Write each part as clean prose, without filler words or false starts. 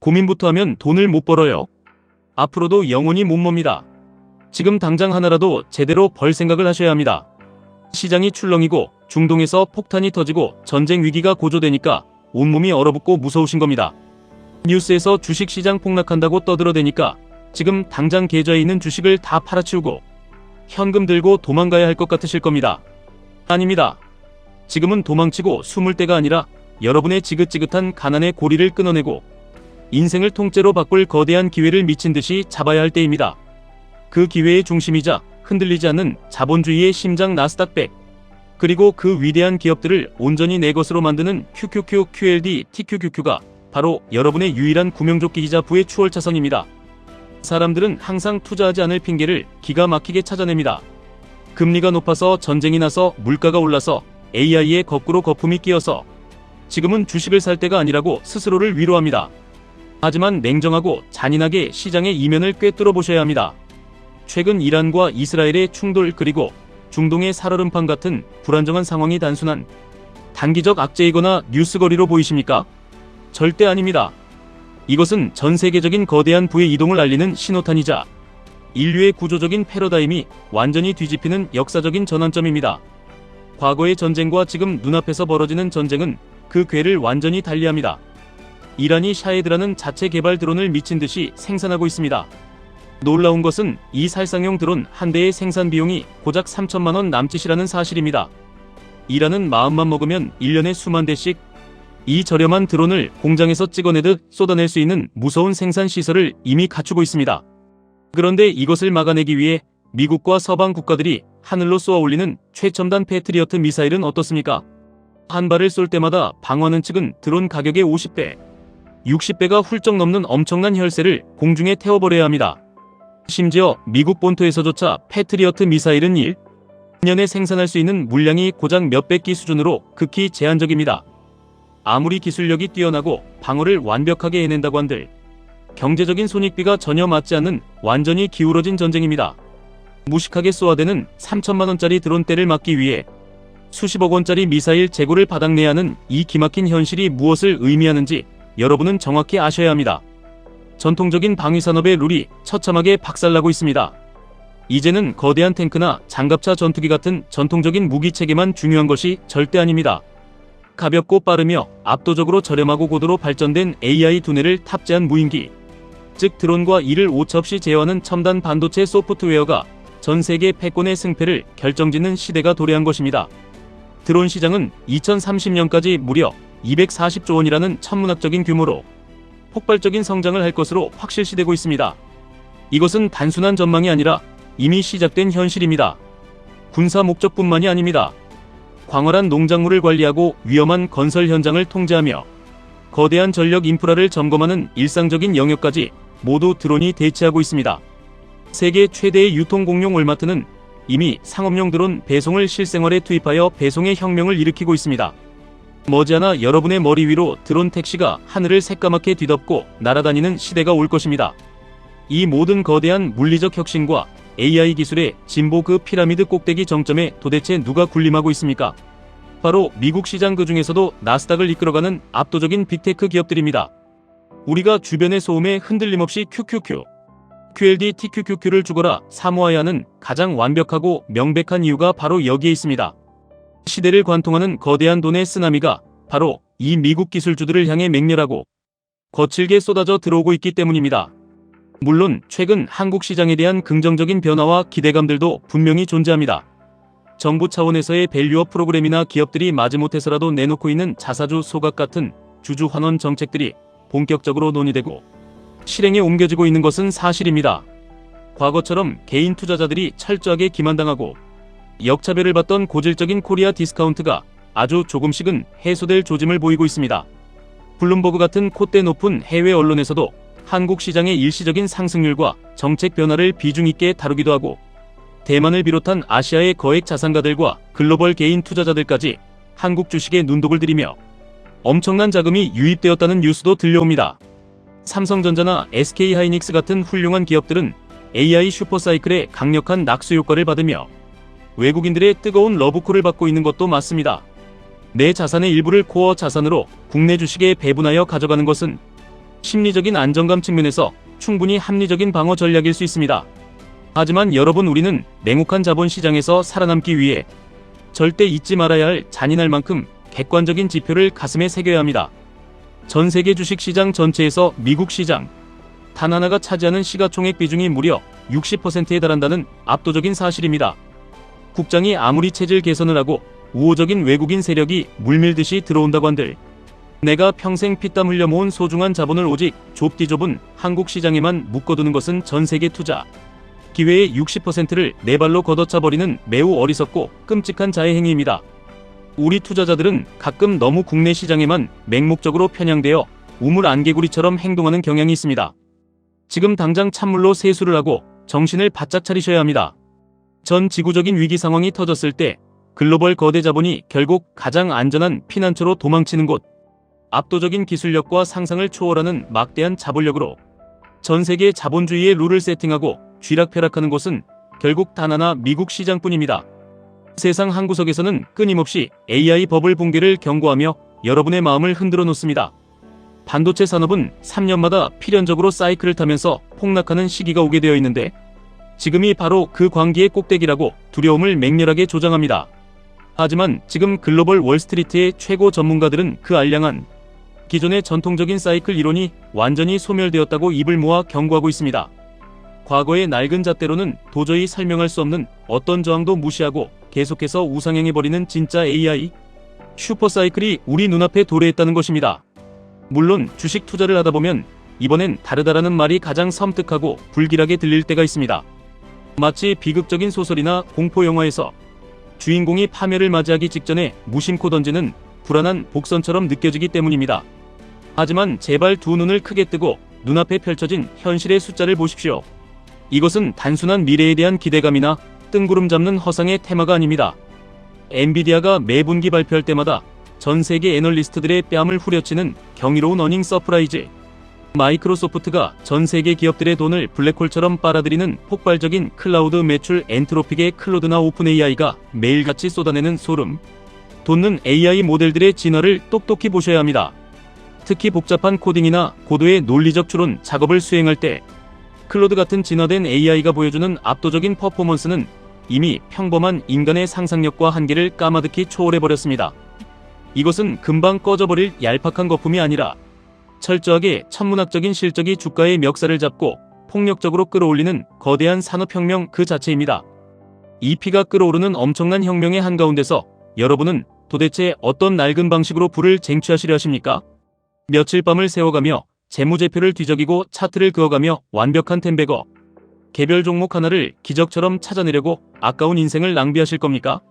고민부터 하면 돈을 못 벌어요. 앞으로도 영원히 못 멉니다. 지금 당장 하나라도 제대로 벌 생각을 하셔야 합니다. 시장이 출렁이고 중동에서 폭탄이 터지고 전쟁 위기가 고조되니까 온몸이 얼어붙고 무서우신 겁니다. 뉴스에서 주식시장 폭락한다고 떠들어대니까 지금 당장 계좌에 있는 주식을 다 팔아치우고 현금 들고 도망가야 할 것 같으실 겁니다. 아닙니다. 지금은 도망치고 숨을 때가 아니라 여러분의 지긋지긋한 가난의 고리를 끊어내고 인생을 통째로 바꿀 거대한 기회를 미친 듯이 잡아야 할 때입니다. 그 기회의 중심이자 흔들리지 않는 자본주의의 심장 나스닥 100, 그리고 그 위대한 기업들을 온전히 내 것으로 만드는 QQQ, QLD, TQQQ가 바로 여러분의 유일한 구명조끼이자 부의 추월차선입니다. 사람들은 항상 투자하지 않을 핑계를 기가 막히게 찾아냅니다. 금리가 높아서, 전쟁이 나서, 물가가 올라서, AI에 거꾸로 거품이 끼어서 지금은 주식을 살 때가 아니라고 스스로를 위로합니다. 하지만 냉정하고 잔인하게 시장의 이면을 꿰뚫어 보셔야 합니다. 최근 이란과 이스라엘의 충돌, 그리고 중동의 살얼음판 같은 불안정한 상황이 단순한 단기적 악재이거나 뉴스거리로 보이십니까? 절대 아닙니다. 이것은 전 세계적인 거대한 부의 이동을 알리는 신호탄이자 인류의 구조적인 패러다임이 완전히 뒤집히는 역사적인 전환점입니다. 과거의 전쟁과 지금 눈앞에서 벌어지는 전쟁은 그 궤를 완전히 달리합니다. 이란이 샤헤드라는 자체 개발 드론을 미친 듯이 생산하고 있습니다. 놀라운 것은 이 살상용 드론 한 대의 생산 비용이 고작 3천만 원 남짓이라는 사실입니다. 이란은 마음만 먹으면 1년에 수만 대씩 이 저렴한 드론을 공장에서 찍어내듯 쏟아낼 수 있는 무서운 생산 시설을 이미 갖추고 있습니다. 그런데 이것을 막아내기 위해 미국과 서방 국가들이 하늘로 쏘아 올리는 최첨단 패트리어트 미사일은 어떻습니까? 한 발을 쏠 때마다 방어하는 측은 드론 가격의 50배, 60배가 훌쩍 넘는 엄청난 혈세를 공중에 태워버려야 합니다. 심지어 미국 본토에서조차 패트리어트 미사일은 1년에 생산할 수 있는 물량이 고작 몇백 기 수준으로 극히 제한적입니다. 아무리 기술력이 뛰어나고 방어를 완벽하게 해낸다고 한들 경제적인 손익비가 전혀 맞지 않는 완전히 기울어진 전쟁입니다. 무식하게 쏘아대는 3천만 원짜리 드론대를 막기 위해 수십억 원짜리 미사일 재고를 바닥내야 하는 이 기막힌 현실이 무엇을 의미하는지 여러분은 정확히 아셔야 합니다. 전통적인 방위산업의 룰이 처참하게 박살나고 있습니다. 이제는 거대한 탱크나 장갑차 전투기 같은 전통적인 무기체계만 중요한 것이 절대 아닙니다. 가볍고 빠르며 압도적으로 저렴하고 고도로 발전된 AI 두뇌를 탑재한 무인기, 즉 드론과 이를 오차없이 제어하는 첨단 반도체 소프트웨어가 전 세계 패권의 승패를 결정짓는 시대가 도래한 것입니다. 드론 시장은 2030년까지 무려 240조 원이라는 천문학적인 규모로 폭발적인 성장을 할 것으로 확실시되고 있습니다. 이것은 단순한 전망이 아니라 이미 시작된 현실입니다. 군사 목적뿐만이 아닙니다. 광활한 농작물을 관리하고 위험한 건설 현장을 통제하며 거대한 전력 인프라를 점검하는 일상적인 영역까지 모두 드론이 대체하고 있습니다. 세계 최대의 유통공룡 월마트는 이미 상업용 드론 배송을 실생활에 투입하여 배송의 혁명을 일으키고 있습니다. 머지않아 여러분의 머리 위로 드론 택시가 하늘을 새까맣게 뒤덮고 날아다니는 시대가 올 것입니다. 이 모든 거대한 물리적 혁신과 AI 기술의 진보, 그 피라미드 꼭대기 정점에 도대체 누가 군림하고 있습니까? 바로 미국 시장, 그 중에서도 나스닥을 이끌어가는 압도적인 빅테크 기업들입니다. 우리가 주변의 소음에 흔들림 없이 QQQ, QLD, TQQQ를 죽어라 사모해야 하는 가장 완벽하고 명백한 이유가 바로 여기에 있습니다. 시대를 관통하는 거대한 돈의 쓰나미가 바로 이 미국 기술주들을 향해 맹렬하고 거칠게 쏟아져 들어오고 있기 때문입니다. 물론 최근 한국 시장에 대한 긍정적인 변화와 기대감들도 분명히 존재합니다. 정부 차원에서의 밸류업 프로그램이나 기업들이 마지못해서라도 내놓고 있는 자사주 소각 같은 주주 환원 정책들이 본격적으로 논의되고 실행에 옮겨지고 있는 것은 사실입니다. 과거처럼 개인 투자자들이 철저하게 기만당하고 역차별을 받던 고질적인 코리아 디스카운트가 아주 조금씩은 해소될 조짐을 보이고 있습니다. 블룸버그 같은 콧대 높은 해외 언론에서도 한국 시장의 일시적인 상승률과 정책 변화를 비중 있게 다루기도 하고 대만을 비롯한 아시아의 거액 자산가들과 글로벌 개인 투자자들까지 한국 주식에 눈독을 들이며 엄청난 자금이 유입되었다는 뉴스도 들려옵니다. 삼성전자나 SK하이닉스 같은 훌륭한 기업들은 AI 슈퍼사이클의 강력한 낙수 효과를 받으며 외국인들의 뜨거운 러브콜을 받고 있는 것도 맞습니다. 내 자산의 일부를 코어 자산으로 국내 주식에 배분하여 가져가는 것은 심리적인 안정감 측면에서 충분히 합리적인 방어 전략일 수 있습니다. 하지만 여러분, 우리는 냉혹한 자본시장에서 살아남기 위해 절대 잊지 말아야 할 잔인할 만큼 객관적인 지표를 가슴에 새겨야 합니다. 전 세계 주식시장 전체에서 미국 시장 단 하나가 차지하는 시가총액 비중이 무려 60%에 달한다는 압도적인 사실입니다. 국장이 아무리 체질 개선을 하고 우호적인 외국인 세력이 물밀듯이 들어온다고 한들 내가 평생 피땀 흘려 모은 소중한 자본을 오직 좁디 좁은 한국 시장에만 묶어두는 것은 전 세계 투자 기회의 60%를 내 발로 걷어차버리는 매우 어리석고 끔찍한 자해 행위입니다. 우리 투자자들은 가끔 너무 국내 시장에만 맹목적으로 편향되어 우물 안개구리처럼 행동하는 경향이 있습니다. 지금 당장 찬물로 세수를 하고 정신을 바짝 차리셔야 합니다. 전 지구적인 위기 상황이 터졌을 때 글로벌 거대 자본이 결국 가장 안전한 피난처로 도망치는 곳, 압도적인 기술력과 상상을 초월하는 막대한 자본력으로 전 세계 자본주의의 룰을 세팅하고 쥐락펴락하는 곳은 결국 단 하나 미국 시장뿐입니다. 세상 한 구석에서는 끊임없이 AI 버블 붕괴를 경고하며 여러분의 마음을 흔들어 놓습니다. 반도체 산업은 3년마다 필연적으로 사이클을 타면서 폭락하는 시기가 오게 되어 있는데 지금이 바로 그 광기의 꼭대기라고 두려움을 맹렬하게 조장합니다. 하지만 지금 글로벌 월스트리트의 최고 전문가들은 그 알량한 기존의 전통적인 사이클 이론이 완전히 소멸되었다고 입을 모아 경고하고 있습니다. 과거의 낡은 잣대로는 도저히 설명할 수 없는 어떤 저항도 무시하고 계속해서 우상향해버리는 진짜 AI 슈퍼사이클이 우리 눈앞에 도래했다는 것입니다. 물론 주식 투자를 하다 보면 이번엔 다르다라는 말이 가장 섬뜩하고 불길하게 들릴 때가 있습니다. 마치 비극적인 소설이나 공포영화에서 주인공이 파멸을 맞이하기 직전에 무심코 던지는 불안한 복선처럼 느껴지기 때문입니다. 하지만 제발 두 눈을 크게 뜨고 눈앞에 펼쳐진 현실의 숫자를 보십시오. 이것은 단순한 미래에 대한 기대감이나 뜬구름 잡는 허상의 테마가 아닙니다. 엔비디아가 매분기 발표할 때마다 전 세계 애널리스트들의 뺨을 후려치는 경이로운 어닝 서프라이즈, 마이크로소프트가 전 세계 기업들의 돈을 블랙홀처럼 빨아들이는 폭발적인 클라우드 매출 엔트로픽의 클로드나 오픈 AI가 매일같이 쏟아내는 소름 돋는 AI 모델들의 진화를 똑똑히 보셔야 합니다. 특히 복잡한 코딩이나 고도의 논리적 추론 작업을 수행할 때 클로드 같은 진화된 AI가 보여주는 압도적인 퍼포먼스는 이미 평범한 인간의 상상력과 한계를 까마득히 초월해버렸습니다. 이것은 금방 꺼져버릴 얄팍한 거품이 아니라 철저하게 천문학적인 실적이 주가의 멱살을 잡고 폭력적으로 끌어올리는 거대한 산업혁명 그 자체입니다. 이 피가 끓어오르는 엄청난 혁명의 한가운데서 여러분은 도대체 어떤 낡은 방식으로 부를 쟁취하시려 하십니까? 며칠 밤을 새워가며 재무제표를 뒤적이고 차트를 그어가며 완벽한 템베거 개별 종목 하나를 기적처럼 찾아내려고 아까운 인생을 낭비하실 겁니까?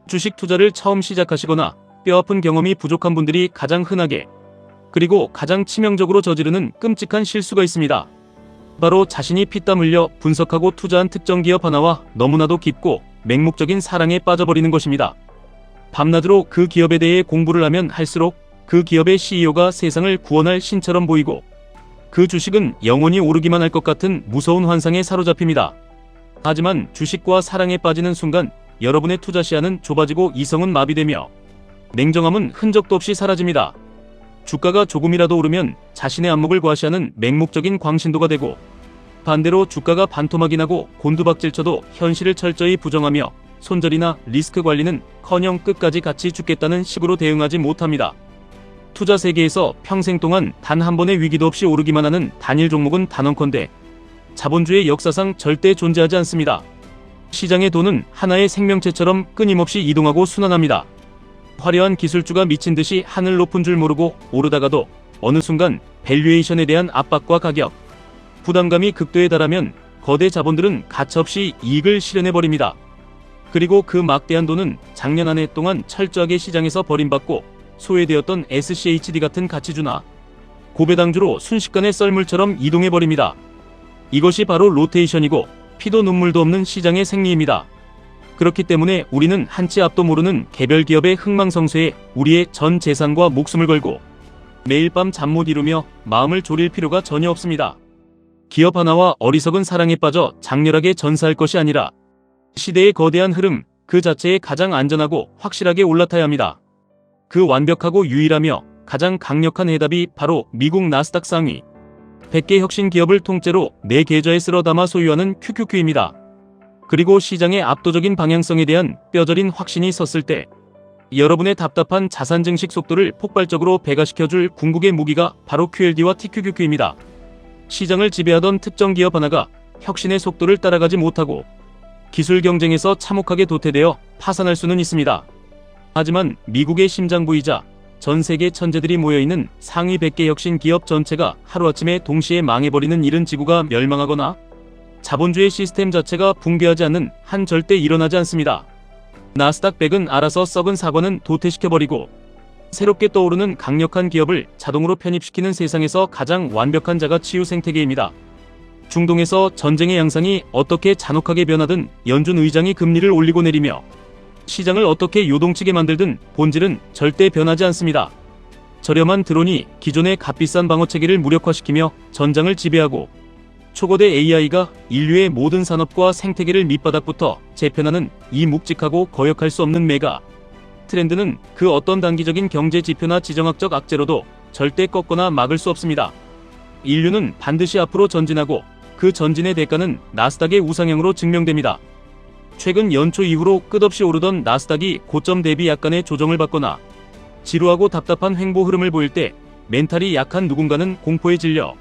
주식 투자를 처음 시작하시거나 뼈아픈 경험이 부족한 분들이 가장 흔하게 그리고 가장 치명적으로 저지르는 끔찍한 실수가 있습니다. 바로 자신이 피땀 흘려 분석하고 투자한 특정 기업 하나와 너무나도 깊고 맹목적인 사랑에 빠져버리는 것입니다. 밤낮으로 그 기업에 대해 공부를 하면 할수록 그 기업의 CEO가 세상을 구원할 신처럼 보이고 그 주식은 영원히 오르기만 할 것 같은 무서운 환상에 사로잡힙니다. 하지만 주식과 사랑에 빠지는 순간 여러분의 투자 시야는 좁아지고 이성은 마비되며 냉정함은 흔적도 없이 사라집니다. 주가가 조금이라도 오르면 자신의 안목을 과시하는 맹목적인 광신도가 되고 반대로 주가가 반토막이 나고 곤두박질쳐도 현실을 철저히 부정하며 손절이나 리스크 관리는 커녕 끝까지 같이 죽겠다는 식으로 대응하지 못합니다. 투자 세계에서 평생 동안 단 한 번의 위기도 없이 오르기만 하는 단일 종목은 단언컨대 자본주의 역사상 절대 존재하지 않습니다. 시장의 돈은 하나의 생명체처럼 끊임없이 이동하고 순환합니다. 화려한 기술주가 미친 듯이 하늘 높은 줄 모르고 오르다가도 어느 순간 밸류에이션에 대한 압박과 가격, 부담감이 극도에 달하면 거대 자본들은 가차없이 이익을 실현해버립니다. 그리고 그 막대한 돈은 작년 한 해 동안 철저하게 시장에서 버림받고 소외되었던 SCHD 같은 가치주나 고배당주로 순식간에 썰물처럼 이동해버립니다. 이것이 바로 로테이션이고 피도 눈물도 없는 시장의 생리입니다. 그렇기 때문에 우리는 한치 앞도 모르는 개별 기업의 흥망성쇠에 우리의 전 재산과 목숨을 걸고 매일 밤 잠 못 이루며 마음을 졸일 필요가 전혀 없습니다. 기업 하나와 어리석은 사랑에 빠져 장렬하게 전사할 것이 아니라 시대의 거대한 흐름 그 자체에 가장 안전하고 확실하게 올라타야 합니다. 그 완벽하고 유일하며 가장 강력한 해답이 바로 미국 나스닥 상위 100개 혁신 기업을 통째로 내 계좌에 쓸어 담아 소유하는 QQQ입니다. 그리고 시장의 압도적인 방향성에 대한 뼈저린 확신이 섰을 때 여러분의 답답한 자산 증식 속도를 폭발적으로 배가시켜줄 궁극의 무기가 바로 QLD와 TQQQ입니다. 시장을 지배하던 특정 기업 하나가 혁신의 속도를 따라가지 못하고 기술 경쟁에서 참혹하게 도태되어 파산할 수는 있습니다. 하지만 미국의 심장부이자 전 세계 천재들이 모여있는 상위 100개 혁신 기업 전체가 하루아침에 동시에 망해버리는 일은 지구가 멸망하거나 자본주의 시스템 자체가 붕괴하지 않는 한 절대 일어나지 않습니다. 나스닥 100은 알아서 썩은 사과는 도태시켜버리고 새롭게 떠오르는 강력한 기업을 자동으로 편입시키는 세상에서 가장 완벽한 자가 치유 생태계입니다. 중동에서 전쟁의 양상이 어떻게 잔혹하게 변하든 연준 의장이 금리를 올리고 내리며 시장을 어떻게 요동치게 만들든 본질은 절대 변하지 않습니다. 저렴한 드론이 기존의 값비싼 방어체계를 무력화시키며 전장을 지배하고 초거대 AI가 인류의 모든 산업과 생태계를 밑바닥부터 재편하는 이 묵직하고 거역할 수 없는 메가 트렌드는 그 어떤 단기적인 경제 지표나 지정학적 악재로도 절대 꺾거나 막을 수 없습니다. 인류는 반드시 앞으로 전진하고 그 전진의 대가는 나스닥의 우상향으로 증명됩니다. 최근 연초 이후로 끝없이 오르던 나스닥이 고점 대비 약간의 조정을 받거나 지루하고 답답한 횡보 흐름을 보일 때 멘탈이 약한 누군가는 공포에 질려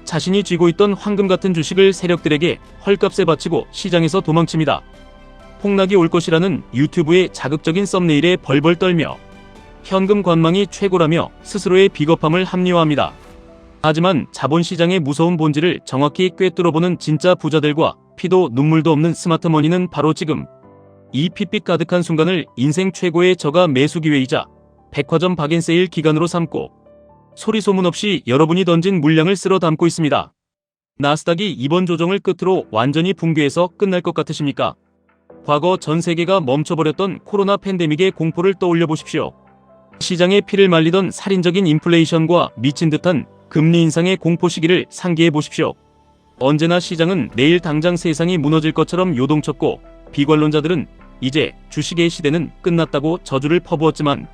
자신이 쥐고 있던 황금 같은 주식을 세력들에게 헐값에 바치고 시장에서 도망칩니다. 폭락이 올 것이라는 유튜브의 자극적인 썸네일에 벌벌 떨며 현금 관망이 최고라며 스스로의 비겁함을 합리화합니다. 하지만 자본시장의 무서운 본질을 정확히 꿰뚫어보는 진짜 부자들과 피도 눈물도 없는 스마트머니는 바로 지금 이 핏빛 가득한 순간을 인생 최고의 저가 매수 기회이자 백화점 박앤세일 기간으로 삼고 소리 소문 없이 여러분이 던진 물량을 쓸어 담고 있습니다. 나스닥이 이번 조정을 끝으로 완전히 붕괴해서 끝날 것 같으십니까? 과거 전 세계가 멈춰버렸던 코로나 팬데믹의 공포를 떠올려 보십시오. 시장에 피를 말리던 살인적인 인플레이션과 미친 듯한 금리 인상의 공포 시기를 상기해 보십시오. 언제나 시장은 내일 당장 세상이 무너질 것처럼 요동쳤고 비관론자들은 이제 주식의 시대는 끝났다고 저주를 퍼부었지만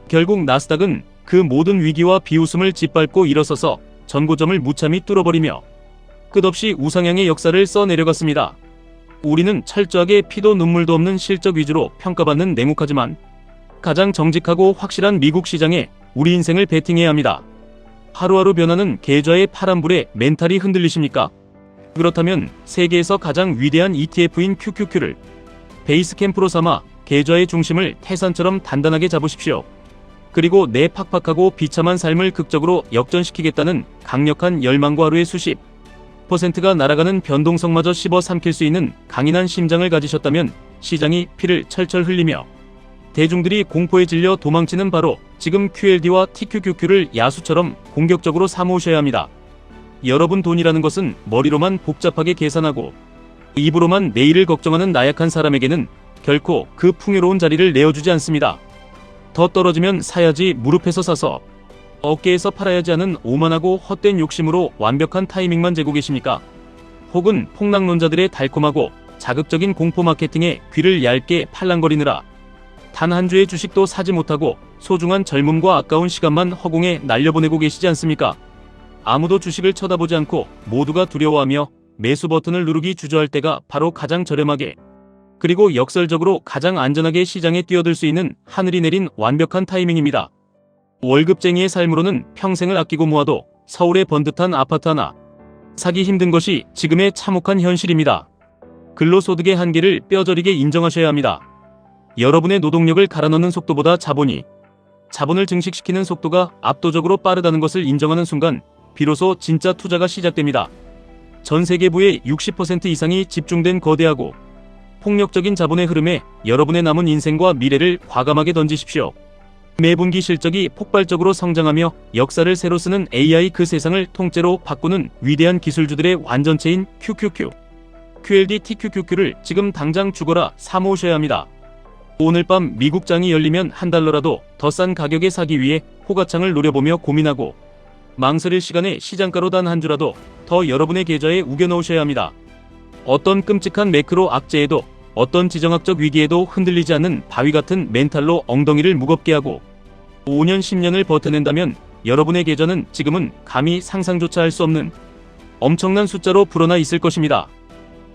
결국 나스닥은 그 모든 위기와 비웃음을 짓밟고 일어서서 전고점을 무참히 뚫어버리며 끝없이 우상향의 역사를 써내려갔습니다. 우리는 철저하게 피도 눈물도 없는 실적 위주로 평가받는 냉혹하지만 가장 정직하고 확실한 미국 시장에 우리 인생을 베팅해야 합니다. 하루하루 변하는 계좌의 파란불에 멘탈이 흔들리십니까? 그렇다면 세계에서 가장 위대한 ETF인 QQQ를 베이스 캠프로 삼아 계좌의 중심을 태산처럼 단단하게 잡으십시오. 그리고 내 팍팍하고 비참한 삶을 극적으로 역전시키겠다는 강력한 열망과 하루의 수십 %가 날아가는 변동성마저 씹어 삼킬 수 있는 강인한 심장을 가지셨다면 시장이 피를 철철 흘리며 대중들이 공포에 질려 도망치는 바로 지금 QLD와 TQQQ를 야수처럼 공격적으로 사모으셔야 합니다. 여러분 돈이라는 것은 머리로만 복잡하게 계산하고 입으로만 내일을 걱정하는 나약한 사람에게는 결코 그 풍요로운 자리를 내어주지 않습니다. 더 떨어지면 사야지 무릎에서 사서 어깨에서 팔아야지 하는 오만하고 헛된 욕심으로 완벽한 타이밍만 재고 계십니까? 혹은 폭락론자들의 달콤하고 자극적인 공포 마케팅에 귀를 얇게 팔랑거리느라 단 한 주의 주식도 사지 못하고 소중한 젊음과 아까운 시간만 허공에 날려보내고 계시지 않습니까? 아무도 주식을 쳐다보지 않고 모두가 두려워하며 매수 버튼을 누르기 주저할 때가 바로 가장 저렴하게 그리고 역설적으로 가장 안전하게 시장에 뛰어들 수 있는 하늘이 내린 완벽한 타이밍입니다. 월급쟁이의 삶으로는 평생을 아끼고 모아도 서울의 번듯한 아파트 하나 사기 힘든 것이 지금의 참혹한 현실입니다. 근로소득의 한계를 뼈저리게 인정하셔야 합니다. 여러분의 노동력을 갈아넣는 속도보다 자본을 증식시키는 속도가 압도적으로 빠르다는 것을 인정하는 순간 비로소 진짜 투자가 시작됩니다. 전 세계부의 60% 이상이 집중된 거대하고 폭력적인 자본의 흐름에 여러분의 남은 인생과 미래를 과감하게 던지십시오. 매분기 실적이 폭발적으로 성장하며 역사를 새로 쓰는 AI 그 세상을 통째로 바꾸는 위대한 기술주들의 완전체인 QQQ, QLD, TQQQ를 지금 당장 죽어라 사모으셔야 합니다. 오늘 밤 미국장이 열리면 $1라도 더 싼 가격에 사기 위해 호가창을 노려보며 고민하고 망설일 시간에 시장가로 단 한 주라도 더 여러분의 계좌에 우겨넣으셔야 합니다. 어떤 끔찍한 매크로 악재에도 어떤 지정학적 위기에도 흔들리지 않는 바위 같은 멘탈로 엉덩이를 무겁게 하고 5년 10년을 버텨낸다면 여러분의 계좌는 지금은 감히 상상조차 할 수 없는 엄청난 숫자로 불어나 있을 것입니다.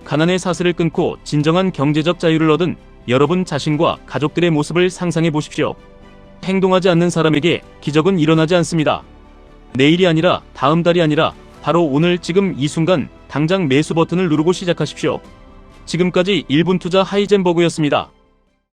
가난의 사슬을 끊고 진정한 경제적 자유를 얻은 여러분 자신과 가족들의 모습을 상상해 보십시오. 행동하지 않는 사람에게 기적은 일어나지 않습니다. 내일이 아니라 다음 달이 아니라 바로 오늘 지금 이 순간 당장 매수 버튼을 누르고 시작하십시오. 지금까지 1분 투자 하이젠버그였습니다.